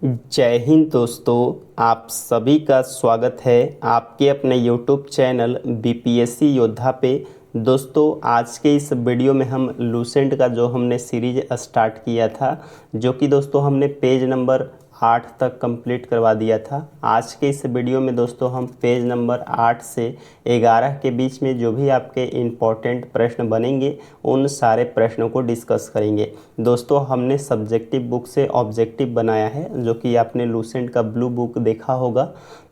जय हिंद दोस्तों। आप सभी का स्वागत है आपके अपने YouTube चैनल बीपीएससी योद्धा पे। दोस्तों आज के इस वीडियो में हम लूसेंट का जो हमने सीरीज स्टार्ट किया था, जो कि दोस्तों हमने पेज नंबर 8 तक कंप्लीट करवा दिया था। आज के इस वीडियो में दोस्तों हम पेज नंबर 8 से 11 के बीच में जो भी आपके इम्पोर्टेंट प्रश्न बनेंगे उन सारे प्रश्नों को डिस्कस करेंगे। दोस्तों हमने सब्जेक्टिव बुक से ऑब्जेक्टिव बनाया है, जो कि आपने लूसेंट का ब्लू बुक देखा होगा।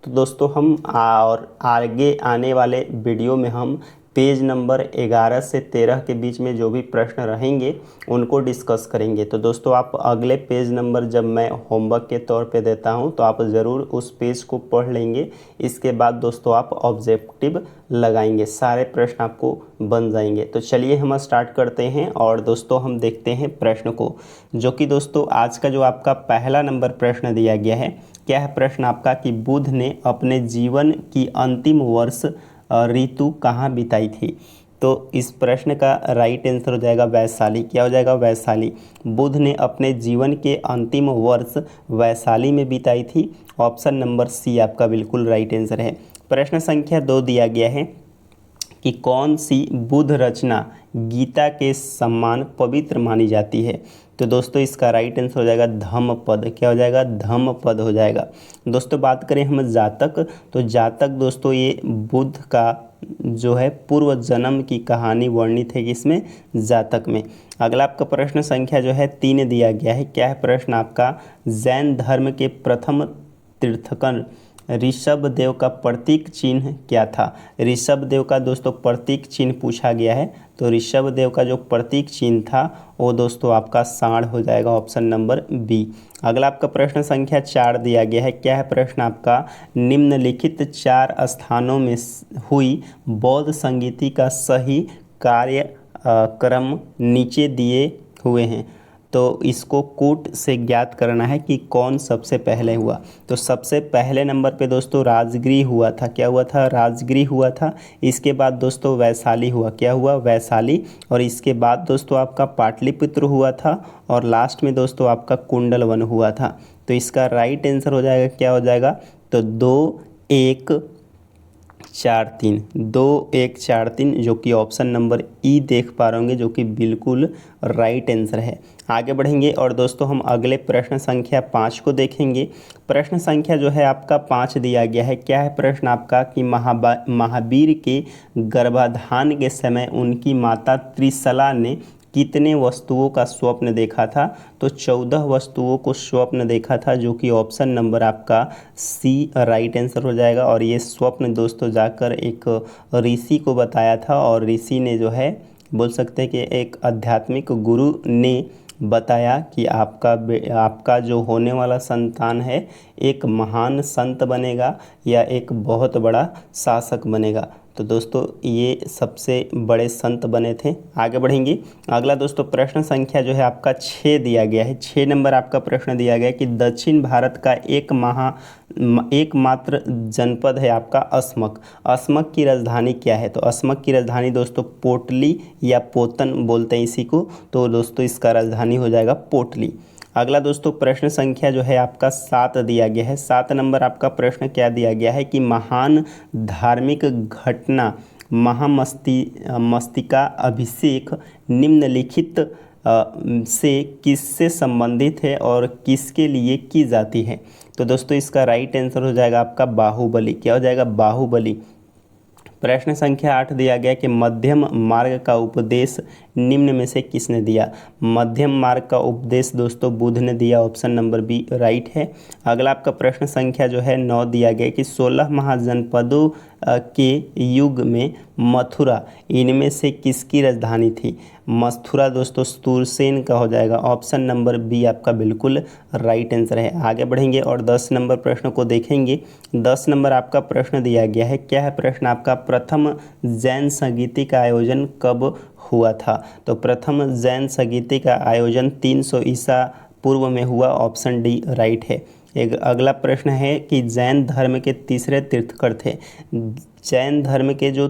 तो दोस्तों हम और आगे आने वाले वीडियो में हम पेज नंबर 11 से 13 के बीच में जो भी प्रश्न रहेंगे उनको डिस्कस करेंगे। तो दोस्तों आप अगले पेज नंबर जब मैं होमवर्क के तौर पे देता हूं तो आप ज़रूर उस पेज को पढ़ लेंगे। इसके बाद दोस्तों आप ऑब्जेक्टिव लगाएंगे, सारे प्रश्न आपको बन जाएंगे। तो चलिए हम स्टार्ट करते हैं और दोस्तों हम देखते हैं प्रश्न को, जो कि दोस्तों आज का जो आपका पहला नंबर प्रश्न दिया गया है। क्या है प्रश्न आपका कि बुध ने अपने जीवन की अंतिम वर्ष ऋतु कहाँ बिताई थी। तो इस प्रश्न का राइट आंसर हो जाएगा वैशाली। क्या हो जाएगा? वैशाली। बुध ने अपने जीवन के अंतिम वर्ष वैशाली में बिताई थी। ऑप्शन नंबर सी आपका बिल्कुल राइट आंसर है। प्रश्न संख्या 2 दिया गया है कि कौन सी बुध रचना गीता के समान पवित्र मानी जाती है। तो दोस्तों इसका राइट आंसर हो जाएगा धम्मपद। क्या हो जाएगा? धम्मपद हो जाएगा। दोस्तों बात करें हम जातक, तो जातक दोस्तों ये बुध का जो है पूर्व जन्म की कहानी वर्णित है किसमें? जातक में। अगला आपका प्रश्न संख्या जो है 3 दिया गया है। क्या है प्रश्न आपका? जैन धर्म के प्रथम तीर्थंकर ऋषभ देव का प्रतीक चिन्ह क्या था। ऋषभ देव का दोस्तों प्रतीक चिन्ह पूछा गया है। तो ऋषभ देव का जो प्रतीक चिन्ह था वो दोस्तों आपका सांड हो जाएगा। Option number B. अगला आपका प्रश्न संख्या 4 दिया गया है। क्या है प्रश्न आपका? निम्नलिखित 4 स्थानों में हुई बौद्ध संगीति का सही कार्य क्रम नीचे दिए हुए हैं। तो इसको कूट से ज्ञात करना है कि कौन सबसे पहले हुआ। तो सबसे पहले नंबर पे दोस्तों राजगृह हुआ था। क्या हुआ था? राजगृह हुआ था। इसके बाद दोस्तों वैशाली हुआ। क्या हुआ? वैशाली। और इसके बाद दोस्तों आपका पाटलिपुत्र हुआ था। और लास्ट में दोस्तों आपका कुंडलवन हुआ था। तो इसका राइट आंसर हो जाएगा, क्या हो जाएगा? तो 2 1 4 3, 2 1 4 3, जो कि ऑप्शन नंबर ई देख पा रहे होंगे, जो कि बिल्कुल राइट आंसर है। आगे बढ़ेंगे और दोस्तों हम अगले प्रश्न संख्या 5 को देखेंगे। प्रश्न संख्या जो है आपका 5 दिया गया है। क्या है प्रश्न आपका कि महावीर के गर्भाधान के समय उनकी माता त्रिशला ने कितने वस्तुओं का स्वप्न देखा था। तो 14 वस्तुओं को स्वप्न देखा था, जो कि ऑप्शन नंबर आपका सी राइट आंसर हो जाएगा। और ये स्वप्न दोस्तों जाकर एक ऋषि को बताया था, और ऋषि ने जो है बोल सकते हैं कि एक आध्यात्मिक गुरु ने बताया कि आपका जो होने वाला संतान है एक महान संत बनेगा या एक बहुत बड़ा शासक बनेगा। तो दोस्तों ये सबसे बड़े संत बने थे। आगे बढ़ेंगे। अगला दोस्तों प्रश्न संख्या जो है आपका 6 दिया गया है। 6 नंबर आपका प्रश्न दिया गया है कि दक्षिण भारत का एकमात्र जनपद है आपका असमक। असमक की राजधानी क्या है? तो असमक की राजधानी दोस्तों पोटली या पोतन बोलते हैं इसी को। तो दोस्तों इसका राजधानी हो जाएगा पोटली। अगला दोस्तों प्रश्न संख्या जो है आपका 7 दिया गया है। 7 नंबर आपका प्रश्न क्या दिया गया है कि महान धार्मिक घटना मस्तिका अभिषेक निम्नलिखित से किससे संबंधित है और किसके लिए की जाती है। तो दोस्तों इसका राइट आंसर हो जाएगा आपका बाहुबली। क्या हो जाएगा? बाहुबली। प्रश्न संख्या 8 दिया गया कि मध्यम मार्ग का उपदेश निम्न में से किसने दिया। मध्यम मार्ग का उपदेश दोस्तों बुध ने दिया। ऑप्शन नंबर बी राइट है। अगला आपका प्रश्न संख्या जो है 9 दिया गया कि 16 महाजनपदों के युग में मथुरा इनमें से किसकी राजधानी थी। मथुरा दोस्तों सुरसेन का हो जाएगा। ऑप्शन नंबर बी आपका बिल्कुल राइट आंसर है। आगे बढ़ेंगे और 10 नंबर प्रश्न को देखेंगे। 10 नंबर आपका प्रश्न दिया गया है। क्या है प्रश्न आपका? प्रथम जैन संगीति का आयोजन कब हुआ था। तो प्रथम जैन संगीति का आयोजन 300 ईसा पूर्व में हुआ। ऑप्शन डी राइट है। एक अगला प्रश्न है कि जैन धर्म के तीसरे तीर्थकर थे। जैन धर्म के जो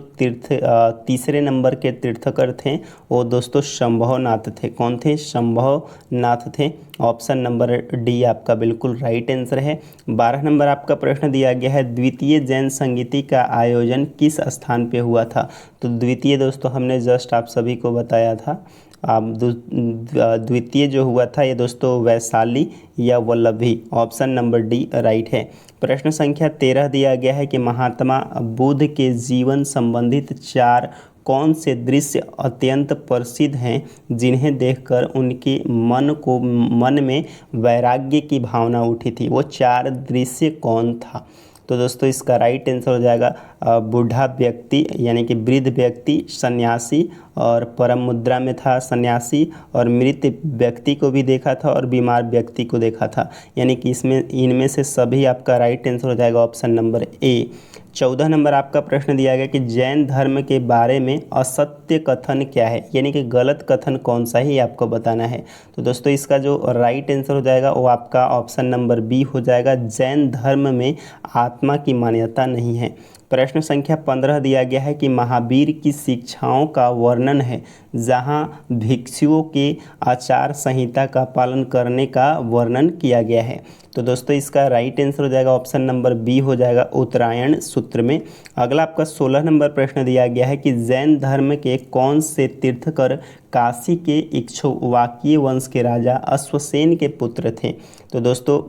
तीसरे नंबर के तीर्थकर थे वो दोस्तों शंभवनाथ थे। कौन थे? शंभवनाथ थे। ऑप्शन नंबर डी आपका बिल्कुल राइट आंसर है। 12 नंबर आपका प्रश्न दिया गया है, द्वितीय जैन संगीति का आयोजन किस स्थान पे हुआ था? तो द्वितीय दोस्तों हमने जस्ट आप सभी को बताया था। द्वितीय जो हुआ था ये दोस्तों वैशाली या Vallabhi. Option number D right है। प्रश्न संख्या 13 दिया गया है कि महात्मा बुद्ध के जीवन संबंधित 4 कौन से दृश्य अत्यंत प्रसिद्ध हैं जिन्हें देखकर उनके मन में वैराग्य की भावना उठी थी? वो 4 दृश्य कौन था? तो दोस्तों इसका राइट आंसर हो जाएगा बूढ़ा व्यक्ति यानी कि वृद्ध व्यक्ति, सन्यासी और परम मुद्रा में था सन्यासी, और मृत व्यक्ति को भी देखा था और बीमार व्यक्ति को देखा था। यानी कि इनमें से सभी आपका राइट आंसर हो जाएगा ऑप्शन नंबर ए। 14 नंबर आपका प्रश्न दिया गया कि जैन धर्म के बारे में असत्य कथन क्या है? यानी कि गलत कथन कौन सा ही आपको बताना है। तो दोस्तों इसका जो राइट आंसर हो जाएगा वो आपका ऑप्शन नंबर बी हो जाएगा, जैन धर्म में आत्मा की मान्यता नहीं है। प्रश्न संख्या 15 दिया गया है कि महावीर की शिक्षाओं का वर्णन है जहां भिक्षुओं के आचार संहिता का पालन करने का वर्णन किया गया है। तो दोस्तों इसका राइट आंसर हो जाएगा ऑप्शन नंबर बी हो जाएगा, उत्तरायण सूत्र में। अगला आपका 16 नंबर प्रश्न दिया गया है कि जैन धर्म के कौन से तीर्थकर काशी के इक्ष्वाकीय वंश के राजा अश्वसेन के पुत्र थे? तो दोस्तों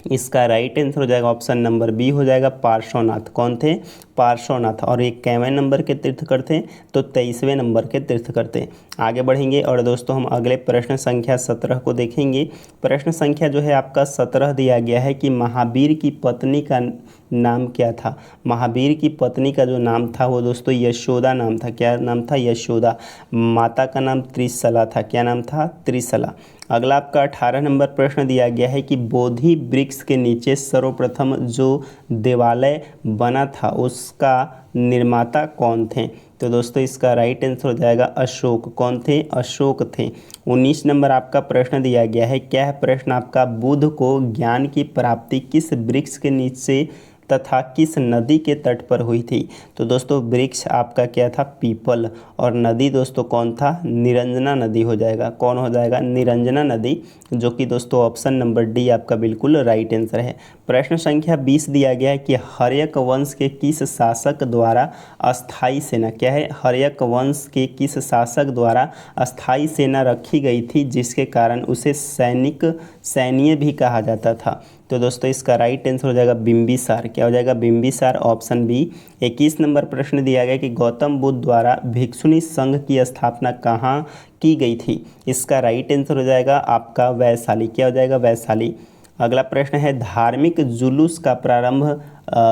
इसका राइट आंसर हो जाएगा ऑप्शन नंबर बी हो जाएगा, पार्श्वनाथ। कौन थे? पार्श्वनाथ। और ये कैवें नंबर के तीर्थकर थे? तो 23वें नंबर के तीर्थकर थे। आगे बढ़ेंगे और दोस्तों हम अगले प्रश्न संख्या 17 को देखेंगे। प्रश्न संख्या जो है आपका 17 दिया गया है कि महावीर की पत्नी का नाम क्या था? महावीर की पत्नी का जो नाम था वो दोस्तों यशोदा नाम था। क्या नाम था? यशोदा। माता का नाम त्रिशला था। क्या नाम था? त्रिशला। अगला आपका 18 नंबर प्रश्न दिया गया है कि बोधि वृक्ष के नीचे सर्वप्रथम जो देवालय बना था उसका निर्माता कौन थे? तो दोस्तों इसका राइट आंसर हो जाएगा अशोक। कौन थे? अशोक थे। 19 नंबर आपका प्रश्न दिया गया है, क्या है प्रश्न आपका? बुद्ध को ज्ञान की प्राप्ति किस वृक्ष के नीचे तथा किस नदी के तट पर हुई थी? तो दोस्तों वृक्ष आपका क्या था? पीपल। और नदी दोस्तों कौन था? निरंजना नदी हो जाएगा। कौन हो जाएगा? निरंजना नदी, जो कि दोस्तों ऑप्शन नंबर डी आपका बिल्कुल राइट आंसर है। प्रश्न संख्या 20 दिया गया है कि हर्यक वंश के किस शासक द्वारा अस्थायी सेना, क्या है? हर्यक वंश के किस शासक द्वारा अस्थायी सेना रखी गई थी जिसके कारण उसे सैन्य भी कहा जाता था? तो दोस्तों इसका राइट आंसर हो जाएगा बिंबिसार। क्या हो जाएगा? बिंबिसार। Option B. 21 नंबर प्रश्न दिया गया कि गौतम बुद्ध द्वारा भिक्षुणी संघ की स्थापना कहाँ की गई थी? इसका राइट आंसर हो जाएगा आपका वैशाली। क्या हो जाएगा? वैशाली। अगला प्रश्न है धार्मिक जुलूस का प्रारंभ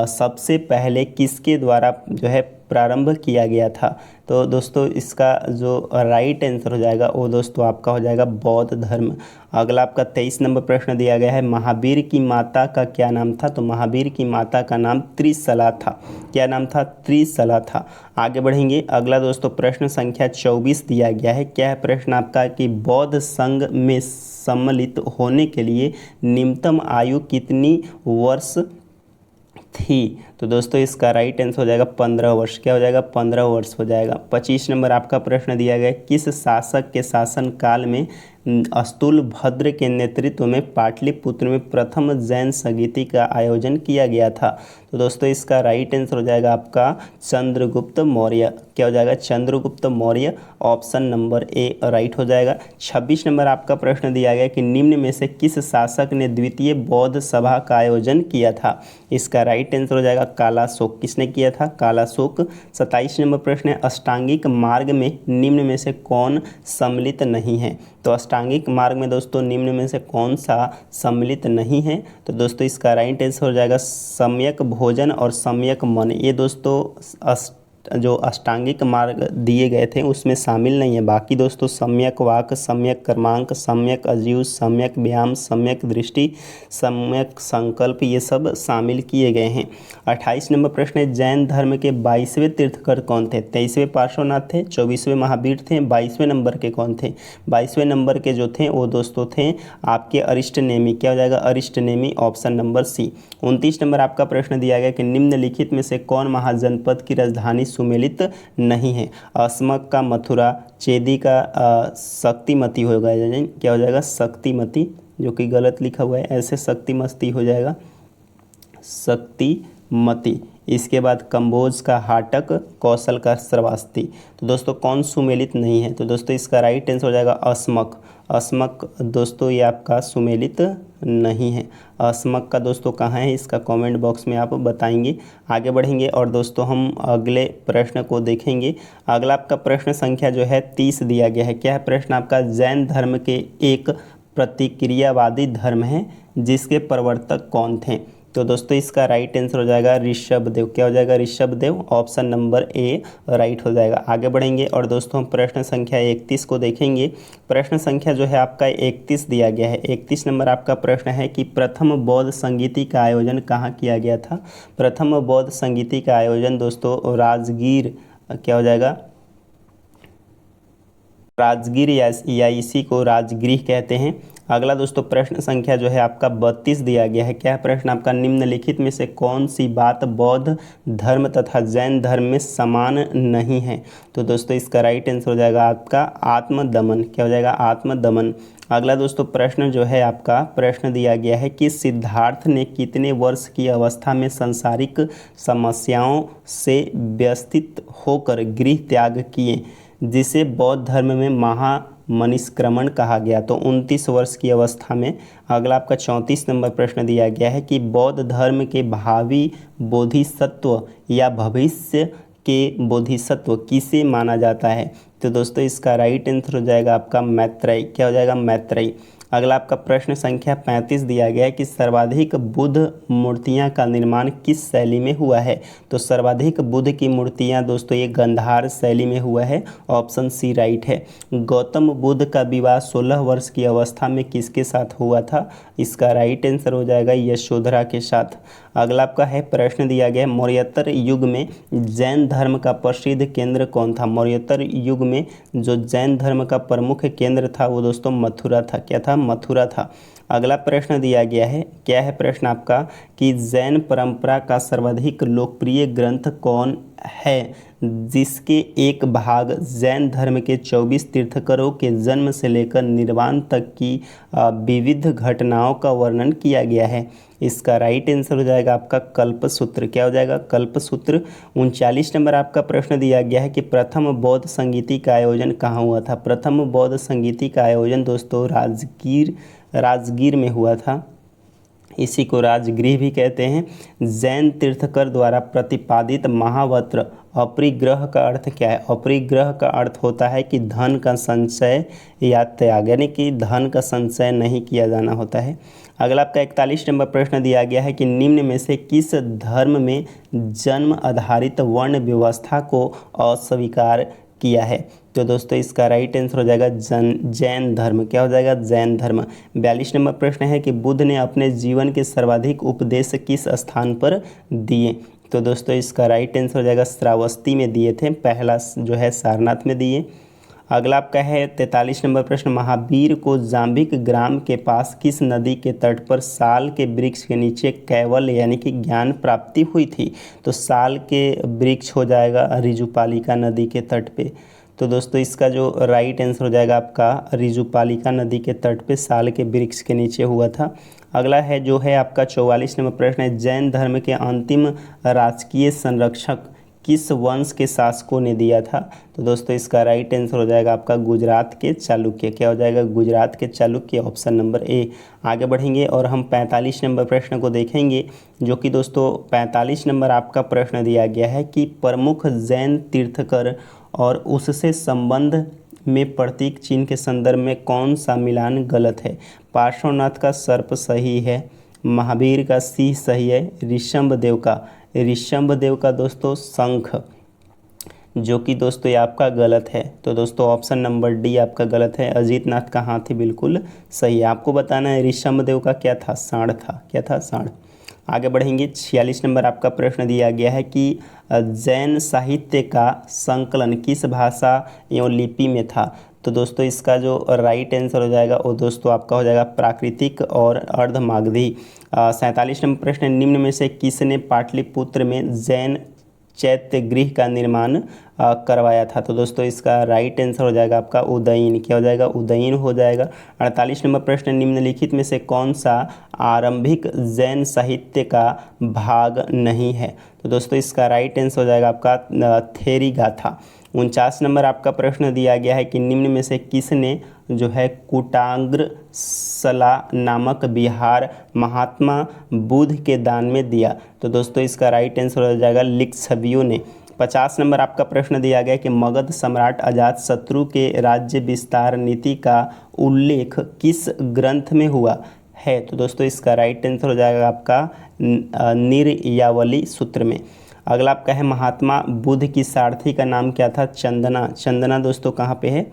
सबसे पहले किसके द्वारा जो है प्रारंभ किया गया था? तो दोस्तों इसका जो राइट आंसर हो जाएगा वो दोस्तों आपका हो जाएगा बौद्ध धर्म। अगला आपका 23 नंबर प्रश्न दिया गया है महावीर की माता का क्या नाम था? तो महावीर की माता का नाम त्रिशला था। क्या नाम था? त्रिशला था। आगे बढ़ेंगे। अगला दोस्तों प्रश्न संख्या 24 दिया गया है, क्या है प्रश्न आपका? कि बौद्ध संघ में सम्मिलित होने के लिए निम्नतम आयु कितनी वर्ष थी? तो दोस्तों इसका राइट आंसर हो जाएगा 15 वर्ष। क्या हो जाएगा? 15 वर्ष हो जाएगा। 25 नंबर आपका प्रश्न दिया गया किस शासक के शासन काल में अस्तुलभद्र के नेतृत्व में पाटलिपुत्र में प्रथम जैन संगीति का आयोजन किया गया था? तो दोस्तों इसका राइट आंसर हो जाएगा आपका चंद्रगुप्त मौर्य। क्या हो जाएगा? Chandragupta Maurya. Option number A right हो जाएगा। 26 नंबर आपका प्रश्न दिया गया कि निम्न में से किस शासक ने द्वितीय बौद्ध सभा का आयोजन किया था? इसका राइट आंसर हो जाएगा कालाशोक। किसने किया था? कालाशोक। 27 नंबर प्रश्न है अष्टांगिक मार्ग में निम्न में से कौन सम्मिलित नहीं है? तो अष्टांगिक मार्ग में दोस्तों निम्न में से कौन सा सम्मिलित नहीं है? तो दोस्तों इसका राइट आंसर हो जाएगा सम्यक भोजन और सम्यक मन। ये दोस्तों जो अष्टांगिक मार्ग दिए गए थे उसमें शामिल नहीं है। बाकी दोस्तों सम्यक वाक, सम्यक कर्मांक, सम्यक आजीव, सम्यक व्यायाम, सम्यक दृष्टि, सम्यक संकल्प ये सब शामिल किए गए हैं। 28 नंबर प्रश्न है, जैन धर्म के 22वें तीर्थकर कौन थे? 23वें पार्श्वनाथ थे, 24वें महावीर थे, 22वें नंबर के कौन थे? 22वें नंबर के जो थे वो दोस्तों थे आपके अरिष्टनेमी। क्या हो जाएगा? Arishtanemi, option number C. 29 नंबर आपका प्रश्न दिया गया कि निम्नलिखित में से कौन महाजनपद की राजधानी सुमेलित नहीं है? अस्मक का मथुरा, चेदी का शक्तिमती होगा। क्या हो जाएगा? शक्तिमती, जो कि गलत लिखा हुआ है, ऐसे शक्तिमती हो जाएगा, शक्तिमती। इसके बाद कंबोज का हाटक, कौशल का श्रावस्ती। तो दोस्तों कौन सुमेलित नहीं है? तो दोस्तों इसका राइट आंसर हो जाएगा अस्मक। अस्मक दोस्तों ये आपका सुमेलित नहीं है। अस्मक का दोस्तों कहाँ है, इसका कमेंट बॉक्स में आप बताएंगे। आगे बढ़ेंगे और दोस्तों हम अगले प्रश्न को देखेंगे। अगला आपका प्रश्न संख्या जो है 30 दिया गया है। क्या है प्रश्न आपका? जैन धर्म के एक प्रतिक्रियावादी धर्म है जिसके प्रवर्तक कौन थे? तो दोस्तों इसका राइट आंसर हो जाएगा ऋषभदेव। क्या हो जाएगा? Rishabhdev, option number A right हो जाएगा। आगे बढ़ेंगे और दोस्तों हम प्रश्न संख्या 31 को देखेंगे। प्रश्न संख्या जो है आपका 31 दिया गया है। 31 नंबर आपका प्रश्न है कि प्रथम बौद्ध संगीति का आयोजन कहाँ किया गया था? प्रथम बौद्ध संगीति का आयोजन दोस्तों राजगीर, क्या हो जाएगा? राजगीर, या इसी को राजगृह कहते हैं। अगला दोस्तों प्रश्न संख्या जो है आपका 32 दिया गया है। क्या है प्रश्न आपका? निम्नलिखित में से कौन सी बात बौद्ध धर्म तथा जैन धर्म में समान नहीं है? तो दोस्तों इसका राइट आंसर हो जाएगा आपका आत्मदमन। क्या हो जाएगा? आत्मदमन। अगला दोस्तों प्रश्न जो है आपका प्रश्न दिया गया है कि सिद्धार्थ ने कितने वर्ष की अवस्था में सांसारिक समस्याओं से व्यथित होकर गृह त्याग किए जिसे बौद्ध धर्म में महामनिष्क्रमण कहा गया? तो 29 वर्ष की अवस्था में। अगला आपका 34 नंबर प्रश्न दिया गया है कि बौद्ध धर्म के भावी बोधिसत्व या भविष्य के बोधिसत्व किसे माना जाता है? तो दोस्तों इसका राइट आंसर हो जाएगा आपका मैत्रेय। क्या हो जाएगा? मैत्रेय। अगला आपका प्रश्न संख्या 35 दिया गया है कि सर्वाधिक बुद्ध मूर्तियां का निर्माण किस शैली में हुआ है? तो सर्वाधिक बुद्ध की मूर्तियां दोस्तों ये गांधार शैली में हुआ है, ऑप्शन सी राइट है। गौतम बुद्ध का विवाह 16 वर्ष की अवस्था में किसके साथ हुआ था? इसका राइट आंसर हो जाएगा यशोधरा के साथ। अगला आपका है प्रश्न दिया गया है मौर्योत्तर युग में जैन धर्म का प्रसिद्ध केंद्र कौन था? मौर्योत्तर युग में जो जैन धर्म का प्रमुख केंद्र था वो दोस्तों मथुरा था। क्या था? मथुरा था। अगला प्रश्न दिया गया है। क्या है प्रश्न आपका? कि जैन परंपरा का सर्वाधिक लोकप्रिय ग्रंथ कौन है जिसके एक भाग जैन धर्म के 24 तीर्थंकरों के जन्म से लेकर निर्वाण तक की विविध घटनाओं का वर्णन किया गया है? इसका राइट आंसर हो जाएगा आपका कल्पसूत्र। क्या हो जाएगा? कल्पसूत्र। 39 नंबर आपका प्रश्न दिया गया है कि प्रथम बौद्ध संगीति का आयोजन कहाँ हुआ था? प्रथम बौद्ध संगीति का आयोजन दोस्तों राजगीर में हुआ था, इसी को राजगृह भी कहते हैं। जैन तीर्थकर द्वारा प्रतिपादित महावत्र अपरिग्रह का अर्थ क्या है? अपरिग्रह का अर्थ होता है कि धन का संचय या त्याग, यानी कि धन का संचय नहीं किया जाना होता है। अगला आपका 41 नंबर प्रश्न दिया गया है कि निम्न में से किस धर्म में जन्म आधारित वर्ण व्यवस्था को अस्वीकार किया है? तो दोस्तों इसका राइट आंसर हो जाएगा जैन धर्म। क्या हो जाएगा? जैन धर्म। 42 नंबर प्रश्न है कि बुद्ध ने अपने जीवन के सर्वाधिक उपदेश किस स्थान पर दिए? तो दोस्तों इसका राइट आंसर हो जाएगा श्रावस्ती में दिए थे, पहला जो है सारनाथ में दिए। अगला आपका है 43 नंबर प्रश्न, महावीर को जाम्बिक ग्राम के पास किस नदी के तट पर साल के वृक्ष के नीचे कैवल यानी कि ज्ञान प्राप्ति हुई थी? तो साल के वृक्ष हो जाएगा रिजुपालिका नदी के तट पे। तो दोस्तों इसका जो राइट आंसर हो जाएगा आपका रिजुपालिका नदी के तट पे साल के वृक्ष के नीचे हुआ था। अगला है जो है आपका 44 नंबर प्रश्न है, जैन धर्म के अंतिम राजकीय संरक्षक किस वंश के शासकों ने दिया था? तो दोस्तों इसका राइट आंसर हो जाएगा आपका गुजरात के चालुक्य। क्या हो जाएगा? गुजरात के चालुक्य, ऑप्शन नंबर ए। आगे बढ़ेंगे और हम 45 नंबर प्रश्न को देखेंगे, जो कि दोस्तों 45 नंबर आपका प्रश्न दिया गया है कि प्रमुख जैन तीर्थकर और उससे संबंध में प्रतीक चिन्ह के संदर्भ में कौन सा मिलान गलत है? पार्श्वनाथ का सर्प सही है, महावीर का सिंह सही है, ऋषभदेव का दोस्तों शंख जो कि दोस्तों ये आपका गलत है। तो दोस्तों ऑप्शन नंबर डी आपका गलत है, अजीतनाथ का हाथी बिल्कुल सही है। आपको बताना है ऋषभदेव का क्या था, सांड था। क्या था, सांड। आगे बढ़ेंगे। 46 नंबर आपका प्रश्न दिया गया है कि जैन साहित्य का संकलन किस भाषा एवं लिपि में था। तो दोस्तों इसका जो राइट आंसर हो जाएगा वो दोस्तों आपका हो जाएगा प्राकृतिक और अर्धमागधी। 47 नंबर प्रश्न, निम्न में से किसने पाटलिपुत्र में जैन चैत्य गृह का निर्माण करवाया था। तो दोस्तों इसका राइट आंसर हो जाएगा आपका उदयन। क्या हो जाएगा, उदयन हो जाएगा। 48 नंबर प्रश्न, निम्नलिखित में से कौन सा आरंभिक जैन साहित्य का भाग नहीं है। तो दोस्तों इसका राइट आंसर हो जाएगा आपका थेरी गाथा। 49 नंबर आपका प्रश्न दिया गया है कि निम्न में से किसने जो है कुटाग्र सला नामक विहार महात्मा बुद्ध के दान में दिया। तो दोस्तों इसका राइट आंसर हो जाएगा लिच्छवियों ने। 50 नंबर आपका प्रश्न दिया गया कि मगध सम्राट अजातशत्रु के राज्य विस्तार नीति का उल्लेख किस ग्रंथ में हुआ है। तो दोस्तों इसका राइट आंसर हो जाएगा आपका निर्यावली सूत्र में। अगला आपका है महात्मा बुद्ध की सारथी का नाम क्या था, चंदना। चंदना दोस्तों कहाँ पे है।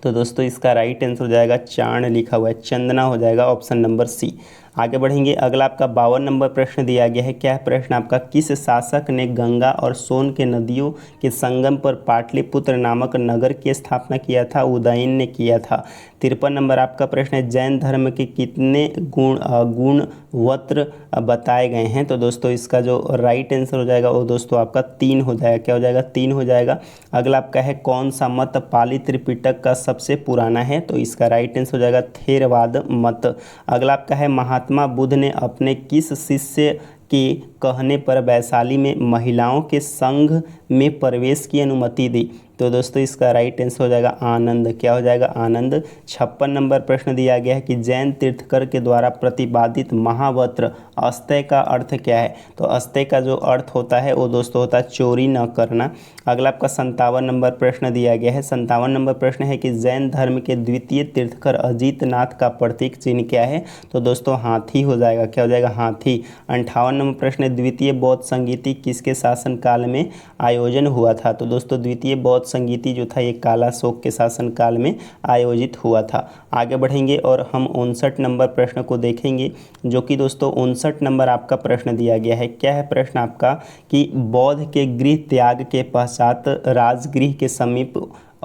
तो दोस्तों इसका राइट आंसर हो जाएगा चाण लिखा हुआ है, चंदना हो जाएगा ऑप्शन नंबर सी। आगे बढ़ेंगे। अगला आपका 52 नंबर प्रश्न दिया गया है। क्या प्रश्न आपका, किस शासक ने गंगा और सोन के नदियों के संगम पर पाटलिपुत्र नामक नगर की स्थापना किया था। उदयन ने किया था। 53 नंबर आपका प्रश्न है, जैन धर्म के कितने गुणवत्र बताए गए हैं। तो दोस्तों इसका जो राइट आंसर हो जाएगा वो दोस्तों आपका 3 हो जाएगा। क्या हो जाएगा, 3 हो जाएगा। अगला आपका है कौन सा मत पाली त्रिपिटक का सबसे पुराना है। तो इसका राइट आंसर हो जाएगा थेरवाद मत। अगला आपका है महात्मा बुद्ध ने अपने किस शिष्य के कहने पर वैशाली में महिलाओं के संघ में प्रवेश की अनुमति दी। तो दोस्तों इसका राइट आंसर हो जाएगा आनंद। क्या हो जाएगा, आनंद। 56 नंबर प्रश्न दिया गया है कि जैन तीर्थकर के द्वारा प्रतिपादित महावत्र अस्तय का अर्थ क्या है। तो अस्तय का जो अर्थ होता है वो दोस्तों होता है चोरी न करना। अगला आपका 57 नंबर प्रश्न दिया गया है। 57 नंबर प्रश्न है कि जैन धर्म के द्वितीय तीर्थकर अजीतनाथ का प्रतीक चिन्ह क्या है। तो दोस्तों हाथी हो जाएगा। क्या हो जाएगा, हाथी। 58 नंबर प्रश्न, द्वितीय बौद्ध संगीति किसके शासनकाल में आयोजन हुआ था। तो दोस्तों द्वितीय बौद्ध संगीति जो था ये कालाशोक के शासनकाल में आयोजित हुआ था। आगे बढ़ेंगे और हम 59 नंबर प्रश्न को देखेंगे, जो कि दोस्तों 59 नंबर आपका प्रश्न दिया गया है। क्या है प्रश्न आपका कि बौद्ध के गृह त्याग के पश्चात राजगृह के समीप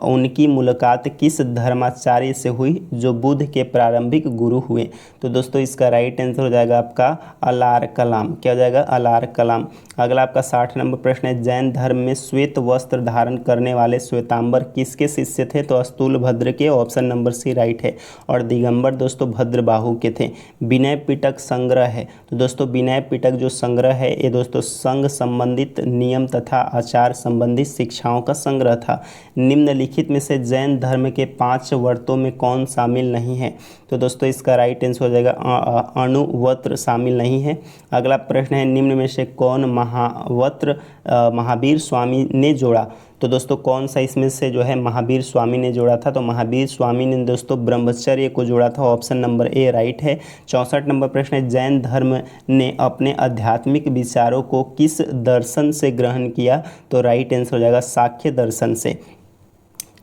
उनकी मुलाकात किस धर्माचार्य से हुई जो बुद्ध के प्रारंभिक गुरु हुए। तो दोस्तों इसका राइट आंसर हो जाएगा आपका अलार कलाम। क्या हो जाएगा, अलार कलाम। अगला आपका 60 नंबर प्रश्न है, जैन धर्म में श्वेत वस्त्र धारण करने वाले श्वेतांबर किसके शिष्य थे। तो अस्तुल भद्र के, ऑप्शन नंबर सी राइट है। और दिगंबर दोस्तों भद्रबाहु के थे। विनय पिटक संग्रह है। तो दोस्तों विनय पिटक जो संग्रह है ये दोस्तों संघ संबंधित नियम तथा आचार संबंधित शिक्षाओं का संग्रह था। निम्नलिखित में से जैन धर्म के 5 व्रतों में कौन शामिल नहीं है। तो दोस्तों इसका राइट आंसर हो जाएगा अणुव्रत शामिल नहीं है। अगला प्रश्न है, निम्न में से कौन महाव्रत महावीर स्वामी ने जोड़ा। तो दोस्तों कौन सा इसमें से जो है महावीर स्वामी ने जोड़ा था। तो महावीर स्वामी ने दोस्तों ब्रह्मचर्य को जोड़ा था, ऑप्शन नंबर ए राइट है। 64 नंबर प्रश्न है, जैन धर्म ने अपने आध्यात्मिक विचारों को किस दर्शन से ग्रहण किया। तो राइट आंसर हो जाएगा सांख्य दर्शन से।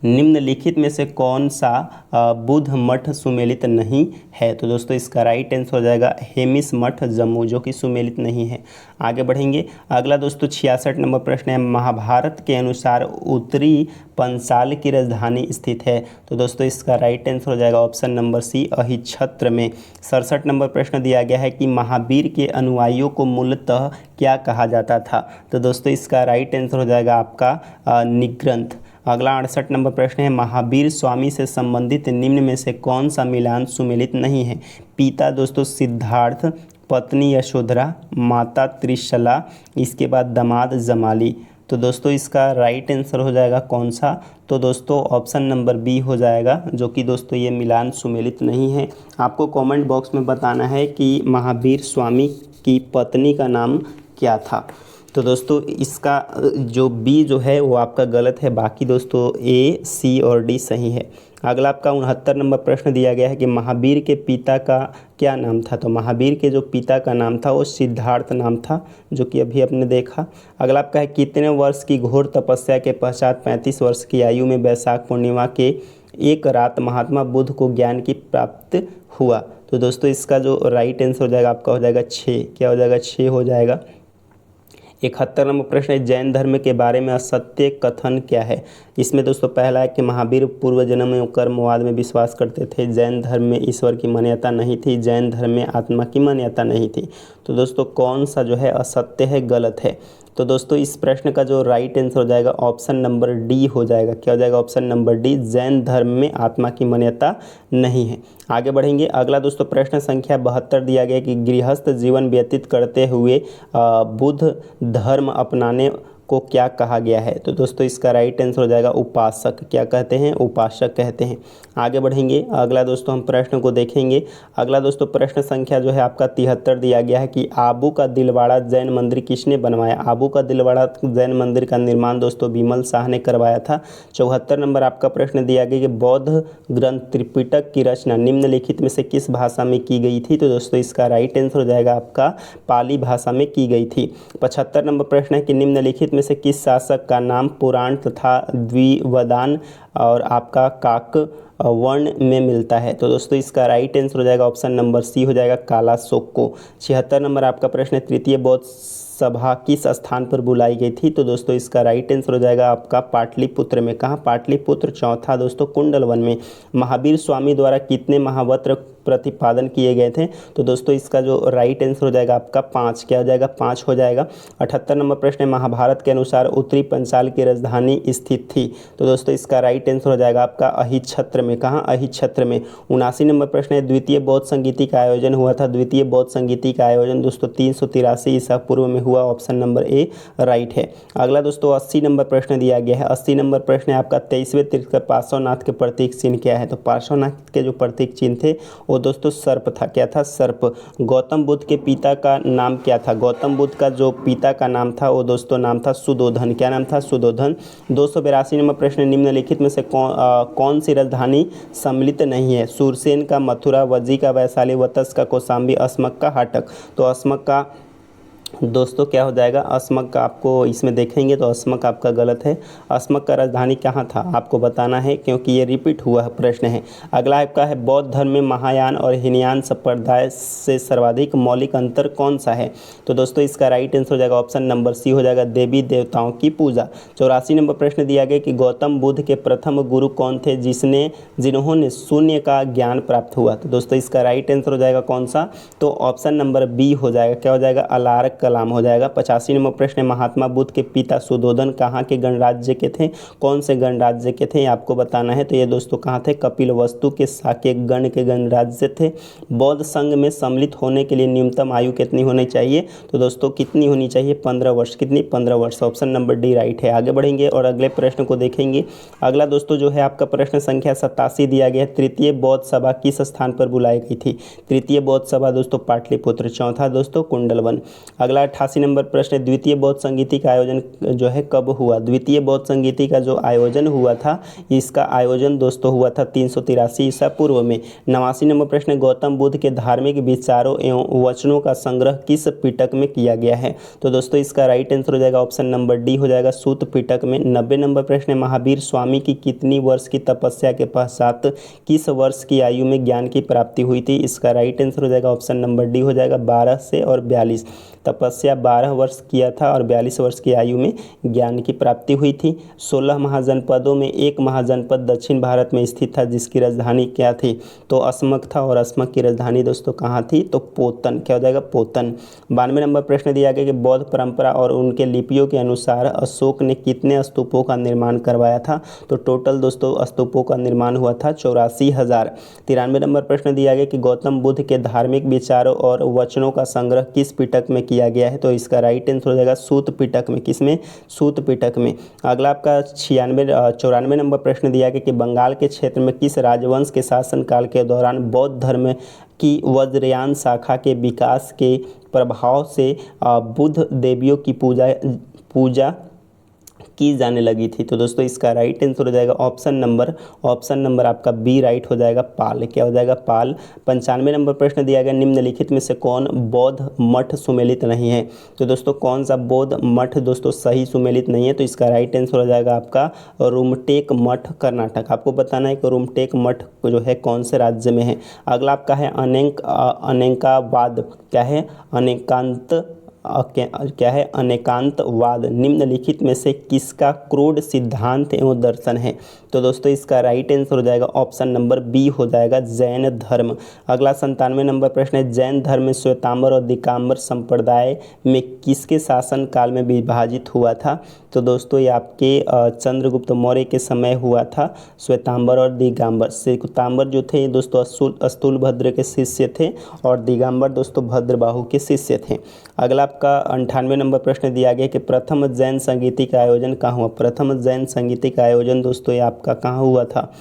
निम्नलिखित में से कौन सा बुद्ध मठ सुमेलित नहीं है। तो दोस्तों इसका राइट आंसर हो जाएगा हेमिस मठ जम्मू, जो कि सुमेलित नहीं है। आगे बढ़ेंगे। अगला दोस्तों 66 नंबर प्रश्न है, महाभारत के अनुसार उत्तरी पंचाल की राजधानी स्थित है। तो दोस्तों इसका राइट आंसर हो जाएगा ऑप्शन नंबर सी अहिच्छत्र में। 67 नंबर प्रश्न दिया गया है कि महावीर के अनुयायियों को मूलतः क्या कहा जाता था। तो दोस्तों इसका राइट आंसर हो जाएगा आपका निग्रंथ। अगला 68 नंबर प्रश्न है, महावीर स्वामी से संबंधित निम्न में से कौन सा मिलान सुमेलित नहीं है। पिता दोस्तों सिद्धार्थ, पत्नी यशोधरा, माता त्रिशला, इसके बाद दामाद जमाली। तो दोस्तों इसका राइट आंसर हो जाएगा कौन सा। तो दोस्तों ऑप्शन नंबर बी हो जाएगा, जो कि दोस्तों ये मिलान सुमेलित नहीं है। आपको कमेंट बॉक्स में बताना है कि महावीर स्वामी की पत्नी का नाम क्या था। तो दोस्तों इसका जो बी जो है वो आपका गलत है, बाकी दोस्तों ए सी और डी सही है। अगला आपका 69 नंबर प्रश्न दिया गया है कि महावीर के पिता का क्या नाम था। तो महावीर के जो पिता का नाम था वो सिद्धार्थ नाम था, जो कि अभी आपने देखा। अगला आपका है कितने वर्ष की घोर तपस्या के पश्चात 35 वर्ष की आयु में वैशाख पूर्णिमा के एक रात महात्मा बुद्ध को ज्ञान की प्राप्ति हुआ। तो दोस्तों इसका जो राइट आंसर हो जाएगा आपका हो जाएगा 6। क्या हो जाएगा? 6 हो जाएगा। 71 नंबर प्रश्न है जैन धर्म के बारे में असत्य कथन क्या है। इसमें दोस्तों पहला है कि महावीर पूर्व जन्म में कर्मवाद में विश्वास करते थे। जैन धर्म में ईश्वर की मान्यता नहीं थी। जैन धर्म में आत्मा की मान्यता नहीं थी। तो दोस्तों कौन सा जो है असत्य है, गलत है। तो दोस्तों इस प्रश्न का जो राइट आंसर हो जाएगा ऑप्शन नंबर डी हो जाएगा। क्या हो जाएगा? ऑप्शन नंबर डी, जैन धर्म में आत्मा की मान्यता नहीं है। आगे बढ़ेंगे। अगला दोस्तों प्रश्न संख्या 72 दिया गया कि गृहस्थ जीवन व्यतीत करते हुए बुद्ध धर्म अपनाने को क्या कहा गया है। तो दोस्तों इसका राइट आंसर हो जाएगा उपासक। क्या कहते हैं? उपासक कहते हैं। आगे बढ़ेंगे। अगला दोस्तों हम प्रश्न को देखेंगे। अगला दोस्तों प्रश्न संख्या जो है आपका 73 दिया गया है कि आबू का दिलवाड़ा जैन मंदिर किसने बनवाया। आबू का दिलवाड़ा जैन मंदिर का निर्माण दोस्तों विमल शाह ने करवाया था। 74 नंबर आपका प्रश्न दिया गया कि बौद्ध ग्रंथ त्रिपिटक की रचना निम्नलिखित में से किस भाषा में की गई थी। तो दोस्तों इसका राइट आंसर हो जाएगा आपका पाली भाषा में की गई थी। 75 नंबर प्रश्न है कि निम्नलिखित में से किस शासक का नाम पुराण तथा द्विवदान और आपका काक वर्ण में मिलता है। तो दोस्तों इसका राइट आंसर हो जाएगा ऑप्शन नंबर सी हो जाएगा काला सोको। 76 नंबर आपका प्रश्न है तृतीय बौद्ध सभा किस स्थान पर बुलाई गई थी। तो दोस्तों इसका राइट आंसर हो जाएगा आपका पाटलिपुत्र में। कहाँ? पाटलिपुत्र। चौथा दोस्तों कुंडलवन में। महावीर स्वामी द्वारा कितने महावत्र प्रतिपादन किए गए थे। तो दोस्तों इसका जो राइट आंसर हो जाएगा आपका 5। क्या हो जाएगा? 5 हो जाएगा। 78 नंबर प्रश्न है महाभारत के अनुसार उत्तरी पंचाल की राजधानी स्थित थी। तो दोस्तों इसका राइट आंसर हो जाएगा आपका अहिच्छत्र में। कहाँ? अहिच्छत्र में। 79 नंबर प्रश्न है द्वितीय बौद्ध संगीति का आयोजन हुआ था। द्वितीय बौद्ध संगीति का आयोजन दोस्तों 383 ईसा पूर्व में हुआ। ऑप्शन नंबर ए राइट है। अगला दोस्तों 80 नंबर प्रश्न दिया गया है। 80 नंबर प्रश्न है आपका 23वें तीर्थंकर पार्श्वनाथ के प्रतीक चिन्ह क्या है। तो पार्श्वनाथ के जो प्रतीक चिन्ह थे वो दोस्तों सर्प था। क्या था? सर्प। गौतम बुद्ध के पिता का नाम क्या था। गौतम बुद्ध का जो पिता का नाम था वो दोस्तों नाम था सुदोधन। क्या नाम था? सुदोधन। 282 नंबर प्रश्न निम्नलिखित में से कौन सी राजधानी सम्मिलित नहीं है। सूरसेन का मथुरा, वज्जी का वैशाली, वत्स का कौशाम्बी, अस्मक का हाटक। तो अस्मक का दोस्तों क्या हो जाएगा? अस्मक का आपको इसमें देखेंगे तो अस्मक आपका गलत है। अस्मक का राजधानी कहाँ था आपको बताना है, क्योंकि ये रिपीट हुआ प्रश्न है। अगला आपका है बौद्ध धर्म में महायान और हीनयान संप्रदाय से सर्वाधिक मौलिक अंतर कौन सा है। तो दोस्तों इसका राइट आंसर हो जाएगा ऑप्शन नंबर सी हो जाएगा देवी देवताओं की पूजा। 84 नंबर प्रश्न दिया गया कि गौतम बुद्ध के प्रथम गुरु कौन थे जिन्होंने शून्य का ज्ञान प्राप्त हुआ। तो दोस्तों इसका राइट आंसर हो जाएगा कौन सा? तो ऑप्शन नंबर बी हो जाएगा। क्या हो जाएगा? अलारक कलाम हो जाएगा। 85 नंबर प्रश्न है महात्मा बुद्ध के पिता सुदोधन कहाँ के गणराज्य के थे। कौन से गणराज्य के थे आपको बताना है। तो ये दोस्तों कहाँ थे? कपिलवस्तु के शाक्य गण के गणराज्य थे। बौद्ध संघ में सम्मिलित होने के लिए न्यूनतम आयु कितनी होनी चाहिए। तो दोस्तों कितनी होनी चाहिए? 15 वर्ष। कितनी? 15 वर्ष। ऑप्शन नंबर डी राइट है। आगे बढ़ेंगे और अगले प्रश्न को देखेंगे। अगला दोस्तों जो है आपका प्रश्न संख्या 87 दिया गया है तृतीय बौद्ध सभा किस स्थान पर बुलाई गई थी। तृतीय बौद्ध सभा दोस्तों पाटलिपुत्र। चौथा दोस्तों कुंडलवन। अगला 88 नंबर प्रश्न है द्वितीय बौद्ध संगीति का आयोजन जो है कब हुआ। द्वितीय बौद्ध संगीति का जो आयोजन हुआ था इसका आयोजन दोस्तों हुआ था 383 ईसा पूर्व में। 89 नंबर प्रश्न है गौतम बुद्ध के धार्मिक विचारों एवं वचनों का संग्रह किस पिटक में किया गया है। तो दोस्तों इसका राइट आंसर हो जाएगा ऑप्शन नंबर डी हो जाएगा सूत पिटक में। 90 नंबर प्रश्न है महावीर स्वामी की कितनी वर्ष की तपस्या के पश्चात किस वर्ष की आयु में ज्ञान की प्राप्ति हुई थी। इसका राइट आंसर हो जाएगा ऑप्शन नंबर डी हो जाएगा 12 से और 42। तपस्या 12 वर्ष किया था और 42 वर्ष की आयु में ज्ञान की प्राप्ति हुई थी। 16 महाजनपदों में एक महाजनपद दक्षिण भारत में स्थित था जिसकी राजधानी क्या थी। तो अस्मक था और अस्मक की राजधानी दोस्तों कहाँ थी। तो पोतन। क्या हो जाएगा? पोतन। 92 नंबर प्रश्न दिया गया कि बौद्ध परंपरा और उनके लिपियों के अनुसार अशोक ने कितने स्तूपों का निर्माण करवाया था। तो टोटल दोस्तों स्तूपों का निर्माण हुआ था 84,000। 93 नंबर प्रश्न दिया गया कि गौतम बुद्ध के धार्मिक विचारों और वचनों का संग्रह किस पिटक में किया गया है। तो इसका राइट आंसर हो जाएगा सूत पिटक में। किसमें? सूत पिटक में। अगला आपका 94 नंबर प्रश्न दिया गया कि बंगाल के क्षेत्र में किस राजवंश के शासनकाल के दौरान बौद्ध धर्म की वज्रयान शाखा के विकास के प्रभाव से बुद्ध देवियों की पूजा की जाने लगी थी। तो दोस्तों इसका राइट आंसर हो जाएगा ऑप्शन नंबर आपका बी राइट हो जाएगा, पाल। क्या हो जाएगा? पाल। 95 नंबर प्रश्न दिया गया, निम्नलिखित में से कौन बौद्ध मठ सुमेलित नहीं है? तो दोस्तों कौन सा बौद्ध मठ दोस्तों सही सुमेलित नहीं है? तो इसका राइट आंसर हो जाएगा आपका रुमटेक मठ, कर्नाटक। आपको बताना है कि रुमटेक मठ जो है कौन से राज्य में है। अगला आपका है अनेकावाद। क्या है? क्या है? अनेकांतवाद निम्नलिखित में से किसका क्रोध सिद्धांत एवं दर्शन है? तो दोस्तों इसका राइट आंसर हो जाएगा ऑप्शन नंबर बी हो जाएगा, जैन धर्म। अगला 97 नंबर प्रश्न है, जैन धर्म में श्वेतांबर और दिगंबर संप्रदाय में किसके शासन काल में विभाजित हुआ था? तो दोस्तों ये आपके चंद्रगुप्त मौर्य के समय हुआ था, श्वेतांबर और दिगंबर। श्वेतांबर जो थे दोस्तों स्थूलभद्र के शिष्य थे और दिगंबर दोस्तों भद्रबाहु के शिष्य थे। अगला आपका 98 नंबर प्रश्न दिया गया कि प्रथम जैन संगीति का आयोजन कहाँ हुआ? प्रथम जैन संगीति का आयोजन दोस्तों ये आपका कहाँ हुआ था?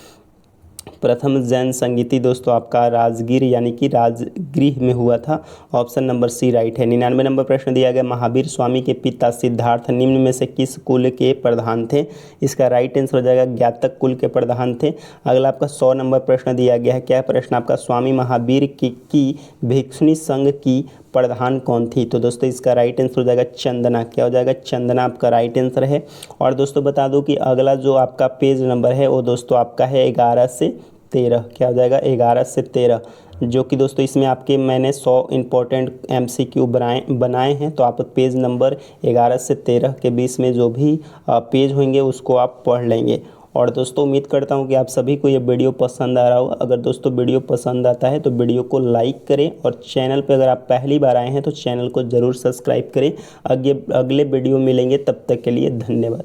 प्रथम जैन संगीति दोस्तों आपका राजगीर यानी कि राजगृह में हुआ था। ऑप्शन नंबर सी राइट है। 99 नंबर प्रश्न दिया गया, महावीर स्वामी के पिता सिद्धार्थ निम्न में से किस कुल के प्रधान थे? इसका राइट आंसर हो जाएगा ज्ञातक कुल के प्रधान थे। अगला आपका 100 नंबर प्रश्न दिया गया है, क्या प्रश्न आपका? स्वामी महावीर की भिक्षुणी संघ की प्रधान कौन थी? तो दोस्तों इसका राइट आंसर हो जाएगा चंदना। क्या हो जाएगा? चंदना आपका राइट आंसर है। और दोस्तों बता दूं कि अगला जो आपका पेज नंबर है वो दोस्तों आपका है 11 से 13। क्या हो जाएगा? 11 से 13, जो कि दोस्तों इसमें आपके मैंने 100 इंपॉर्टेंट MCQ बनाए हैं। तो आप पेज नंबर 11 से 13 के बीच में जो भी पेज होंगे उसको आप पढ़ लेंगे। और दोस्तों उम्मीद करता हूँ कि आप सभी को ये वीडियो पसंद आ रहा होगा। अगर दोस्तों वीडियो पसंद आता है तो वीडियो को लाइक करें और चैनल पर अगर आप पहली बार आए हैं तो चैनल को ज़रूर सब्सक्राइब करें। अगले वीडियो मिलेंगे, तब तक के लिए धन्यवाद।